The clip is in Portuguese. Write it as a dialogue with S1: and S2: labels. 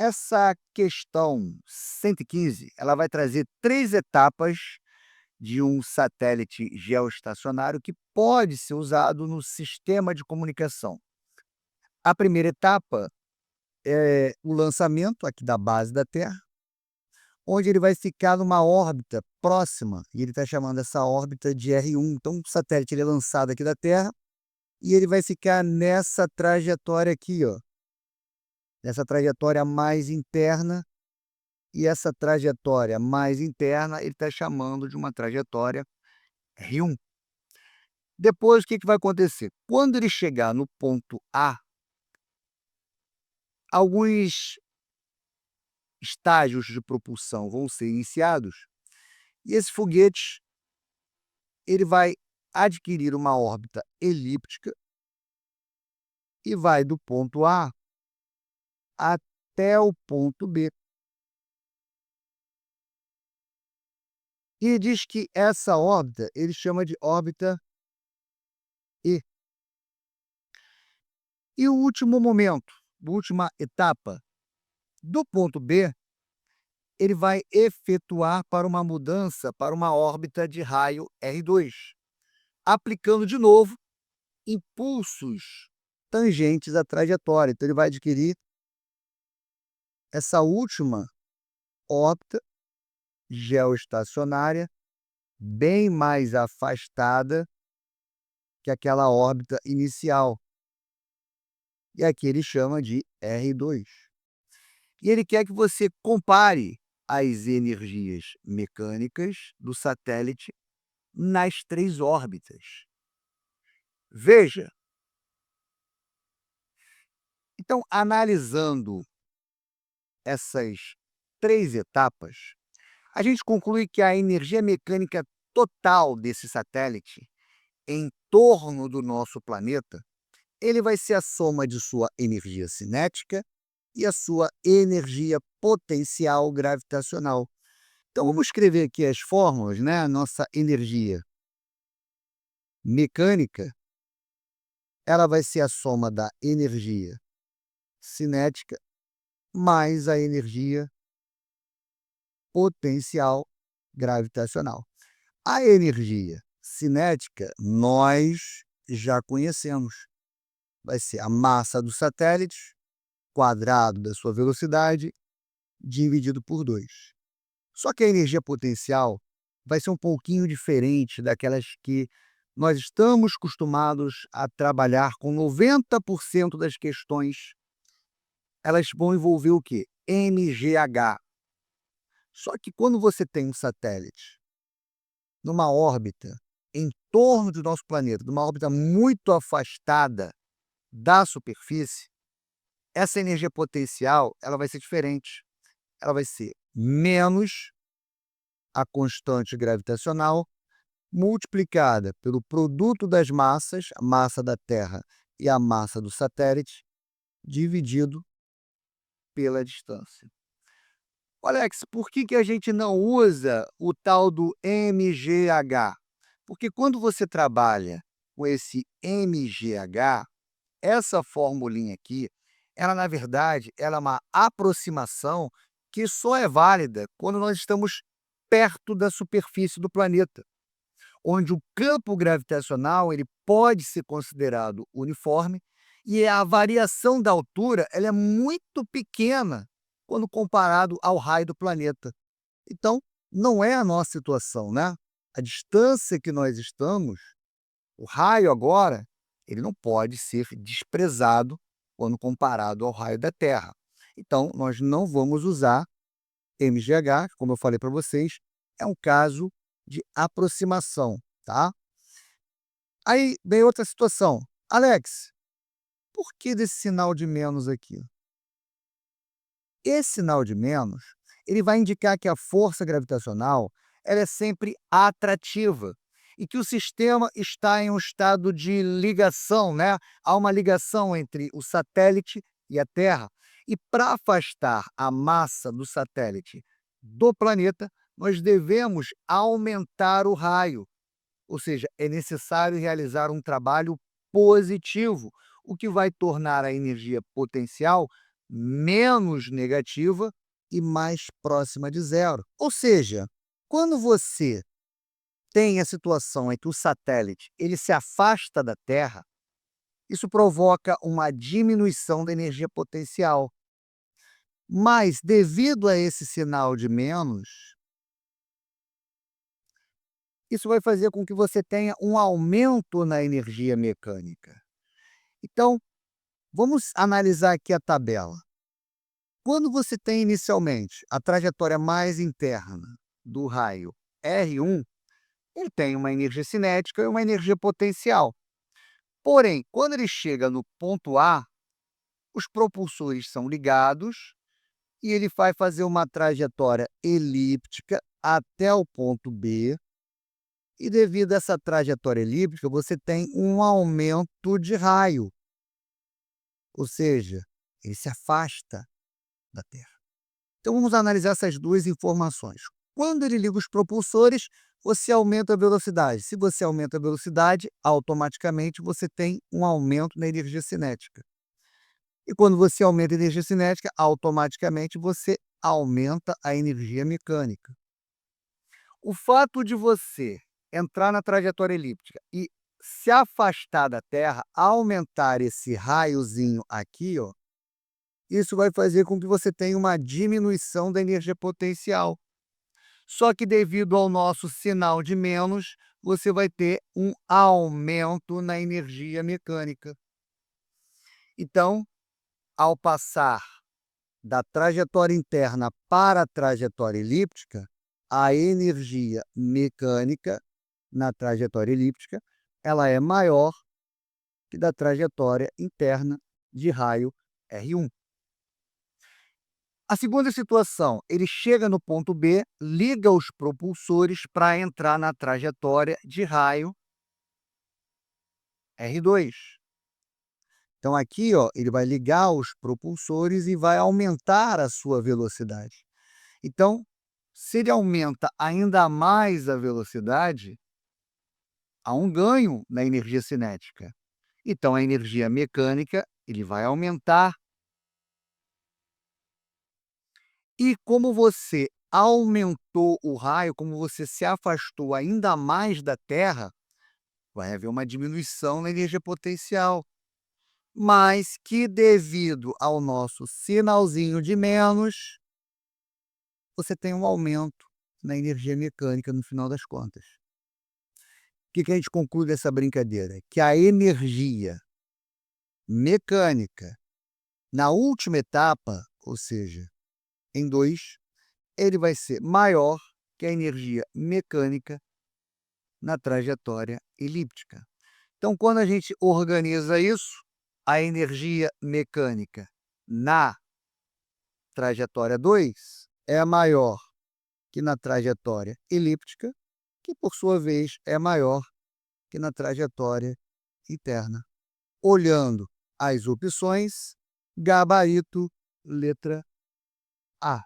S1: essa questão 115, ela vai trazer 3 etapas de um satélite geoestacionário que pode ser usado no sistema de comunicação. A primeira etapa é o lançamento aqui da base da Terra, onde ele vai ficar numa órbita próxima, e ele está chamando essa órbita de R1. Então o satélite ele é lançado aqui da Terra, e ele vai ficar nessa trajetória aqui, ó, nessa trajetória mais interna, e essa trajetória mais interna ele está chamando de uma trajetória R1. Depois o que vai acontecer? Quando ele chegar no ponto A, alguns estágios de propulsão vão ser iniciados, e esse foguete ele vai adquirir uma órbita elíptica e vai do ponto A até o ponto B. E diz que essa órbita ele chama de órbita E. E o último momento, a última etapa, do ponto B, ele vai efetuar para uma mudança para uma órbita de raio R2, aplicando de novo impulsos tangentes à trajetória. Então ele vai adquirir essa última órbita geoestacionária bem mais afastada que aquela órbita inicial. E aqui ele chama de R2. E ele quer que você compare as energias mecânicas do satélite nas 3 órbitas. Veja, então analisando essas 3 etapas, a gente conclui que a energia mecânica total desse satélite em torno do nosso planeta, ele vai ser a soma de sua energia cinética e a sua energia potencial gravitacional. Então vamos escrever aqui as fórmulas, né? A nossa energia mecânica, ela vai ser a soma da energia cinética mais a energia potencial gravitacional. A energia cinética nós já conhecemos. Vai ser a massa do satélite, quadrado da sua velocidade, dividido por 2. Só que a energia potencial vai ser um pouquinho diferente daquelas que nós estamos acostumados a trabalhar com 90% das questões. Elas vão envolver o quê? MGH. Só que quando você tem um satélite numa órbita em torno do nosso planeta, numa órbita muito afastada da superfície, essa energia potencial ela vai ser diferente. Ela vai ser menos a constante gravitacional multiplicada pelo produto das massas, a massa da Terra e a massa do satélite, dividido pela distância. Alex, por que a gente não usa o tal do MGH? Porque quando você trabalha com esse MGH, essa formulinha aqui, ela na verdade ela é uma aproximação que só é válida quando nós estamos perto da superfície do planeta, onde o campo gravitacional ele pode ser considerado uniforme e a variação da altura ela é muito pequena quando comparado ao raio do planeta. Então, não é a nossa situação, né? A distância que nós estamos, o raio agora, ele não pode ser desprezado quando comparado ao raio da Terra. Então, nós não vamos usar MGH, como eu falei para vocês, é um caso de aproximação, tá? Aí vem outra situação. Alex, por que desse sinal de menos aqui? Esse sinal de menos, ele vai indicar que a força gravitacional ela é sempre atrativa e que o sistema está em um estado de ligação, né? Há uma ligação entre o satélite e a Terra. E para afastar a massa do satélite do planeta, nós devemos aumentar o raio, ou seja, é necessário realizar um trabalho positivo, o que vai tornar a energia potencial menos negativa e mais próxima de zero. Ou seja, quando você tem a situação em que o satélite ele se afasta da Terra, isso provoca uma diminuição da energia potencial. Mas, devido a esse sinal de menos, isso vai fazer com que você tenha um aumento na energia mecânica. Então, vamos analisar aqui a tabela. Quando você tem inicialmente a trajetória mais interna do raio R1, ele tem uma energia cinética e uma energia potencial. Porém, quando ele chega no ponto A, os propulsores são ligados e ele vai fazer uma trajetória elíptica até o ponto B. E devido a essa trajetória elíptica, você tem um aumento de raio, ou seja, ele se afasta da Terra. Então vamos analisar essas duas informações. Quando ele liga os propulsores, você aumenta a velocidade. Se você aumenta a velocidade, automaticamente você tem um aumento na energia cinética. E quando você aumenta a energia cinética, automaticamente você aumenta a energia mecânica. O fato de você entrar na trajetória elíptica e se afastar da Terra, aumentar esse raiozinho aqui, ó, isso vai fazer com que você tenha uma diminuição da energia potencial. Só que devido ao nosso sinal de menos, você vai ter um aumento na energia mecânica. Então, ao passar da trajetória interna para a trajetória elíptica, a energia mecânica na trajetória elíptica, ela é maior que da trajetória interna de raio R1. A segunda situação, ele chega no ponto B, liga os propulsores para entrar na trajetória de raio R2. Então aqui, ó, ele vai ligar os propulsores e vai aumentar a sua velocidade. Então, se ele aumenta ainda mais a velocidade, há um ganho na energia cinética. Então a energia mecânica ele vai aumentar. E como você aumentou o raio, como você se afastou ainda mais da Terra, vai haver uma diminuição na energia potencial, mas que devido ao nosso sinalzinho de menos, você tem um aumento na energia mecânica no final das contas. O que a gente conclui dessa brincadeira? Que a energia mecânica, na última etapa, ou seja, em 2, ele vai ser maior que a energia mecânica na trajetória elíptica. Então, quando a gente organiza isso, a energia mecânica na trajetória 2 é maior que na trajetória elíptica, que por sua vez é maior que na trajetória interna. Olhando as opções, gabarito, letra A.